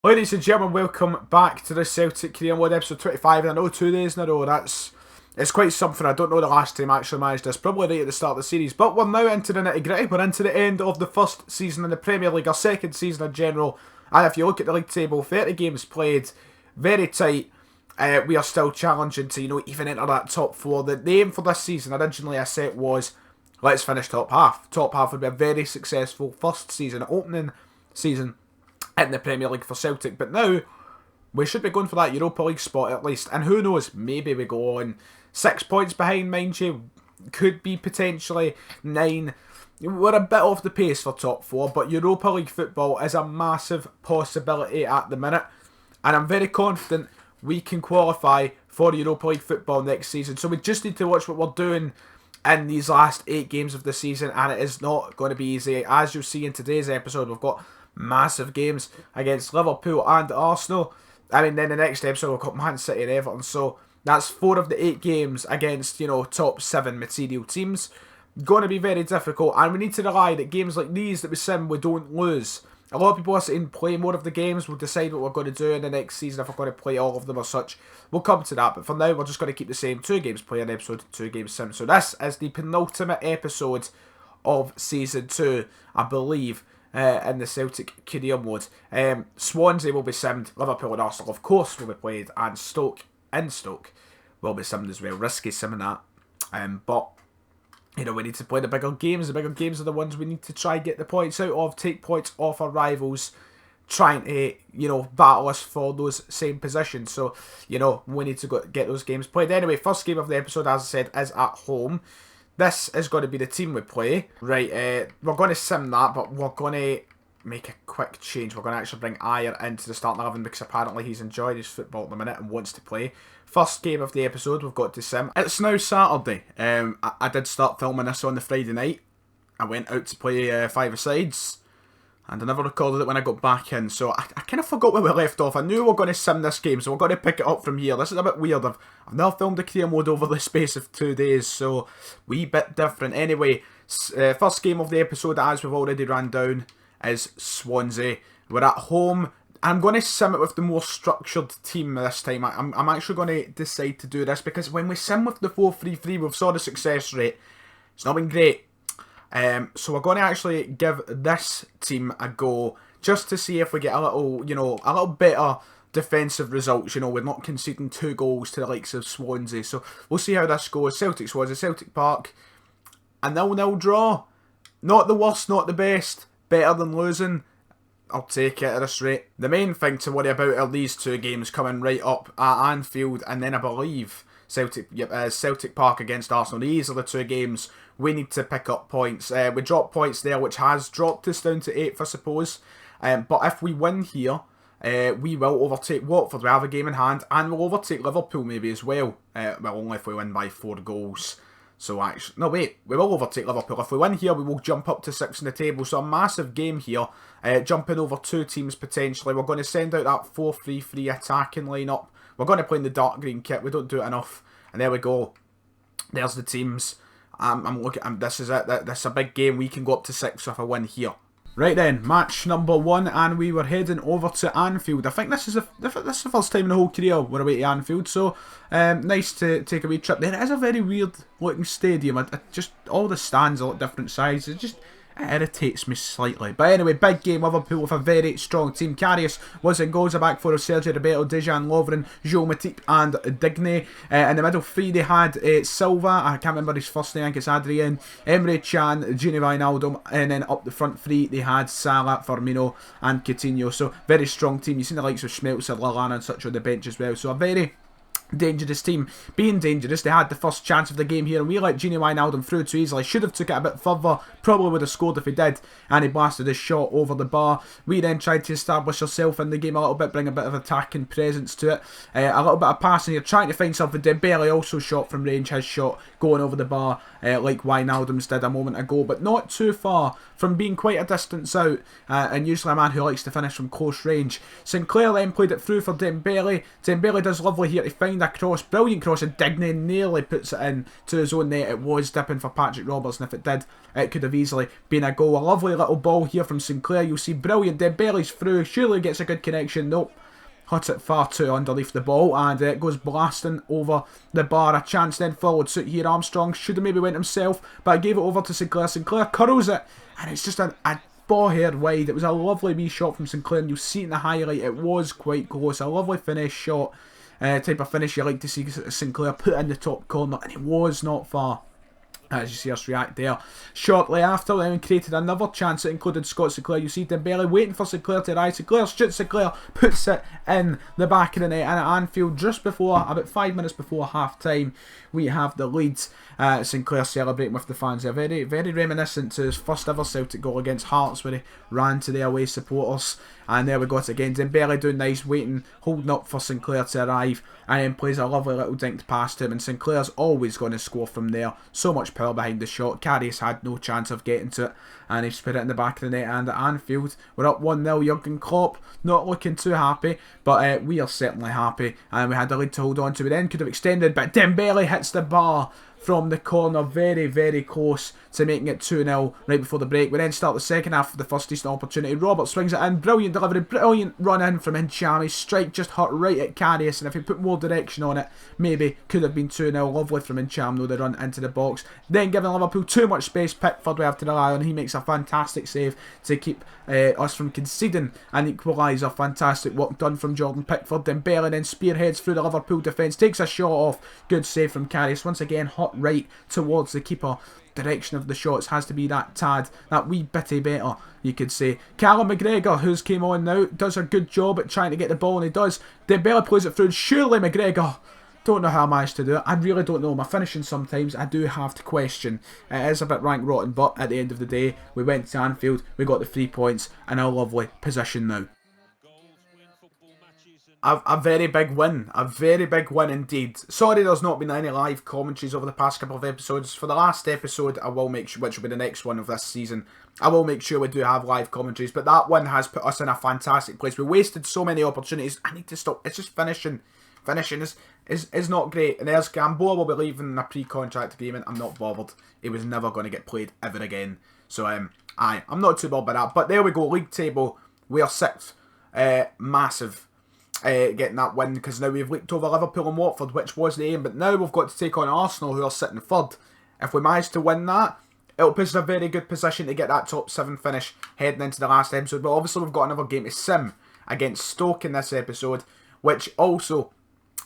Ladies and gentlemen, welcome back to the Celtic Career Mode episode 25, and I know 2 days in a row, it's quite something. I don't know the last time I actually managed this, probably right at the start of the series, but we're now into the nitty gritty. We're into the end of the first season in the Premier League, our second season in general, and if you look at the league table, 30 games played, very tight. We are still challenging to, even enter that top 4. The aim for this season, originally I set was, let's finish top half. Top half would be a very successful first season, opening season in the Premier League for Celtic, but now we should be going for that Europa League spot at least, and who knows, maybe we go on 6 points behind, mind you, could be potentially 9. We're a bit off the pace for top 4, but Europa League football is a massive possibility at the minute, and I'm very confident we can qualify for Europa League football next season. So we just need to watch what we're doing in these last 8 games of the season, and it is not going to be easy. As you'll see in today's episode, we've got massive games against Liverpool and Arsenal. Then the next episode we've got Man City and Everton. So that's 4 of the 8 games against, top 7 material teams. Going to be very difficult, and we need to rely that games like these that we sim, we don't lose. A lot of people are saying play more of the games. We'll decide what we're going to do in the next season, if we're going to play all of them or such. We'll come to that, but for now we're just going to keep the same 2 games play an episode, 2 games sim. So this is the penultimate episode of season 2, I believe, in the Celtic Career Mode. Swansea will be simmed, Liverpool and Arsenal of course will be played, and Stoke will be simmed as well. Risky simming that, but we need to play the bigger games. The bigger games are the ones we need to try and get the points out of, take points off our rivals, trying to, battle us for those same positions. So, we need to get those games played. Anyway, first game of the episode, as I said, is at home. This is going to be the team we play. Right, we're going to sim that, but we're going to make a quick change. We're going to actually bring Ayer into the starting 11 because apparently he's enjoying his football at the minute and wants to play. First game of the episode, we've got to sim. It's now Saturday. I did start filming this on the Friday night. I went out to play 5-a-sides, and I never recorded it when I got back in, so I kind of forgot where we left off. I knew we were going to sim this game, so we're going to pick it up from here. This is a bit weird. I've now filmed the career mode over the space of 2 days, so wee bit different. Anyway, first game of the episode, as we've already ran down, is Swansea. We're at home. I'm going to sim it with the more structured team this time. I'm actually going to decide to do this because when we sim with the 4-3-3, we've saw the success rate. It's not been great. So we're going to actually give this team a go just to see if we get a little, a little better defensive results. We're not conceding 2 goals to the likes of Swansea. So we'll see how this goes. Celtic Swansea, Celtic Park, a 0-0 draw. Not the worst, not the best. Better than losing. I'll take it at this rate. The main thing to worry about are these 2 games coming right up at Anfield, and then I believe Celtic Park against Arsenal. These are the 2 games we need to pick up points. We dropped points there, which has dropped us down to 8th, I suppose. But if we win here, we will overtake Watford. We have a game in hand, and we'll overtake Liverpool maybe as well. Well, only if we win by 4 goals. So actually, no wait, we will overtake Liverpool. If we win here, we will jump up to 6 in the table. So a massive game here, jumping over 2 teams potentially. We're going to send out that 4-3-3 attacking lineup. We're going to play in the dark green kit. We don't do it enough. And there we go. There's the teams. I'm looking. This is it. This is a big game. We can go up to 6 with a win here. Right then, match number 1, and we were heading over to Anfield. I think this is the first time in the whole career we're away to Anfield, so nice to take a wee trip there. It is a very weird looking stadium. Just all the stands are at different sizes. It irritates me slightly. But anyway, big game. Liverpool with a very strong team. Karius was in goals. A back 4 of Sergio Roberto, Dejan Lovren, Joe Matip and Digne. In the middle 3 they had Silva. I can't remember his first name. I think it's Adrian. Emre Can, Gini Wijnaldum. And then up the front 3 they had Salah, Firmino and Coutinho. So very strong team. You've seen the likes of Schmelzer, Lallana and such on the bench as well. So a very dangerous team. Being dangerous, they had the first chance of the game here, and we let Gini Wijnaldum through too easily. Should have took it a bit further, probably would have scored if he did, and he blasted his shot over the bar. We then tried to establish ourselves in the game a little bit, bring a bit of attacking presence to it, a little bit of passing here, trying to find something. Dembele also shot from range, his shot going over the bar like Wijnaldum's did a moment ago, but not too far from being quite a distance out, and usually a man who likes to finish from close range. Sinclair then played it through for Dembele. Dembele does lovely here to find find a cross, brilliant cross, and Digney nearly puts it in to his own net. It was dipping for Patrick Roberts, and if it did, it could have easily been a goal. A lovely little ball here from Sinclair. You'll see brilliant. Dembele's through, surely gets a good connection. Nope. Huts it far too underneath the ball, and it goes blasting over the bar. A chance then forward suit here. Armstrong should have maybe went himself, but I gave it over to Sinclair. Sinclair curls it, and it's just a ball head wide. It was a lovely wee shot from Sinclair, and you'll see in the highlight it was quite close. A lovely finish shot, type of finish you like to see Sinclair put in the top corner, and it was not far. As you see us react there. Shortly after, then created another chance that included Scott Sinclair. You see Dembele waiting for Sinclair to rise. Sinclair shoots, Sinclair puts it in the back of the net. And at Anfield, just before, about 5 minutes before half time, we have the lead. Sinclair celebrating with the fans. They're very, very reminiscent to his first ever Celtic goal against Hearts, where he ran to the away supporters. And there we got it again. Dembele doing nice, waiting, holding up for Sinclair to arrive, and then plays a lovely little dink past him. And Sinclair's always going to score from there. So much power behind the shot. Karius had no chance of getting to it, and he's put it in the back of the net. And at Anfield, we're up 1-0. Jurgen Klopp not looking too happy, but we are certainly happy. And we had the lead to hold on to. We then could have extended, but Dembele hits the bar from the corner, very, very close to making it 2-0 right before the break. We then start the second half of the first decent opportunity. Robert swings it in, brilliant delivery, brilliant run in from Hicham. His strike just hurt right at Karius, and if he put more direction on it, maybe could have been 2-0. Lovely from Hicham though, the run into the box. Then giving Liverpool too much space, Pickford we have to rely on. He makes a fantastic save to keep us from conceding an equaliser. Fantastic work done from Jordan Pickford. Dembele then spearheads through the Liverpool defence, takes a shot off. Good save from Karius. Once again, hot right towards the keeper. Direction of the shots has to be that tad, that wee bitty better, you could say. Callum McGregor, who's came on now, does a good job at trying to get the ball, and he does. Dembele plays it through, and surely McGregor, don't know how I managed to do it. I really don't know. My finishing sometimes I do have to question. It is a bit rank rotten, but at the end of the day, we went to Anfield, we got the 3 points, and a lovely position now. A very big win. A very big win indeed. Sorry there's not been any live commentaries over the past couple of episodes. For the last episode, I will make sure, which will be the next one of this season, I will make sure we do have live commentaries. But that win has put us in a fantastic place. We wasted so many opportunities. I need to stop. It's just finishing. Finishing is not great. And there's Gamboa will be leaving in a pre-contract agreement. I'm not bothered. He was never going to get played ever again. So, I'm not too bothered by that. But there we go. League table. We are 6th. Massive. Getting that win, because now we've leaped over Liverpool and Watford, which was the aim, but now we've got to take on Arsenal, who are sitting 3rd. If we manage to win that, it'll put us in a very good position to get that top 7 finish heading into the last episode. But obviously we've got another game to sim against Stoke in this episode, which also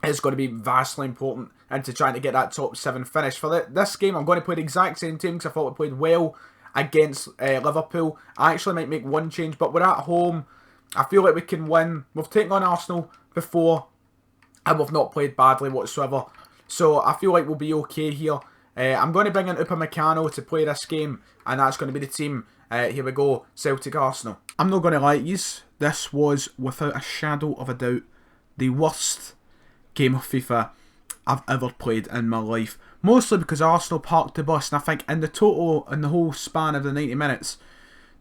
is going to be vastly important into trying to get that top 7 finish. For this game, I'm going to play the exact same team, because I thought we played well against Liverpool. I actually might make one change, but we're at home. I feel like we can win. We've taken on Arsenal before, and we've not played badly whatsoever. So I feel like we'll be okay here. I'm going to bring in Upamecano to play this game, and that's going to be the team. Here we go, Celtic Arsenal. I'm not going to lie to you, this was, without a shadow of a doubt, the worst game of FIFA I've ever played in my life. Mostly because Arsenal parked the bus, and I think in the whole span of the 90 minutes,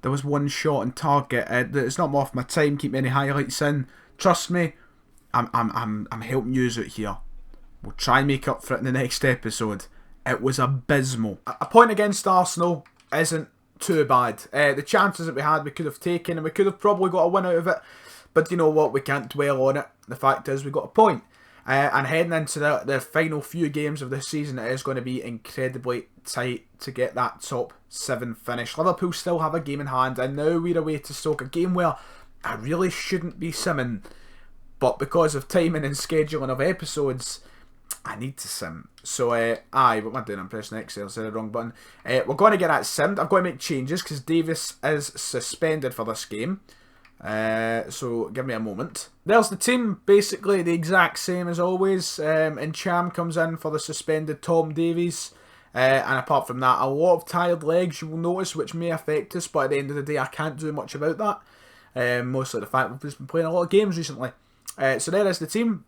there was one shot on target. It's not worth my time. Keep any highlights in. Trust me, I'm helping you out here. We'll try and make up for it in the next episode. It was abysmal. A point against Arsenal isn't too bad. The chances that we had, we could have taken, and we could have probably got a win out of it. But you know what? We can't dwell on it. The fact is, we got a point. And heading into the final few games of this season, it is going to be incredibly tight to get that top 7 finish. Liverpool still have a game in hand, and now we're away to Stoke, a game where I really shouldn't be simming, but because of timing and scheduling of episodes, I need to sim. So, what am I doing? I'm pressing X, I said the wrong button. We're going to get that simmed. I've got to make changes because Davis is suspended for this game. So give me a moment. There's the team, basically the exact same as always. And Cham comes in for the suspended Tom Davies. And apart from that, a lot of tired legs you will notice, which may affect us, but at the end of the day I can't do much about that. Mostly the fact we've just been playing a lot of games recently. So there is the team,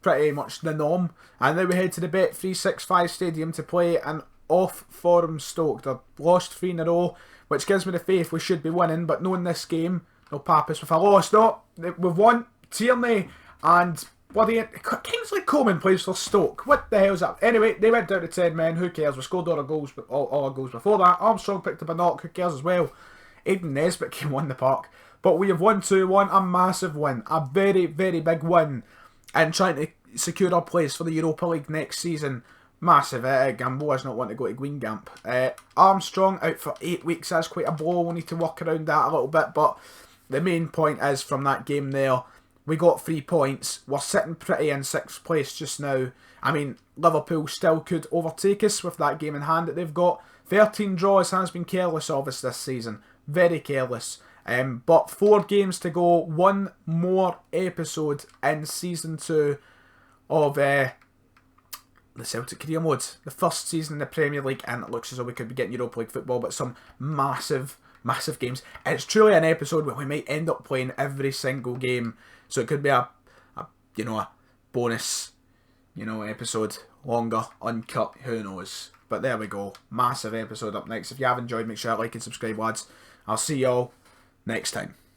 pretty much the norm. And now we head to the Bet365 Stadium to play an off-form Stoke. They've lost 3 in a row, which gives me the faith we should be winning, but knowing this game, they'll pap us with a loss. No, we've won. Tierney and bloody Kingsley Coman plays for Stoke. What the hell's that? Anyway, they went down to 10 men. Who cares? We scored all our goals, all our goals before that. Armstrong picked up a knock. Who cares as well? Aiden Nesbitt came on the park. But we have won 2-1. A massive win. A very, very big win. And trying to secure our place for the Europa League next season. Massive. Gambo is not wanting to go to Guingamp. Armstrong out for 8 weeks. That's quite a blow. We'll need to work around that a little bit. But the main point is from that game there, we got 3 points. We're sitting pretty in 6th place just now. I mean, Liverpool still could overtake us with that game in hand that they've got. 13 draws has been careless of us this season. Very careless. But 4 games to go. 1 more episode in Season 2 of the Celtic Career Mode. The first season in the Premier League, and it looks as though we could be getting Europa League football, but some massive games. It's truly an episode where we might end up playing every single game. So it could be a bonus, episode, longer, uncut, who knows. But there we go. Massive episode up next. If you have enjoyed, make sure to like and subscribe, lads. I'll see y'all next time.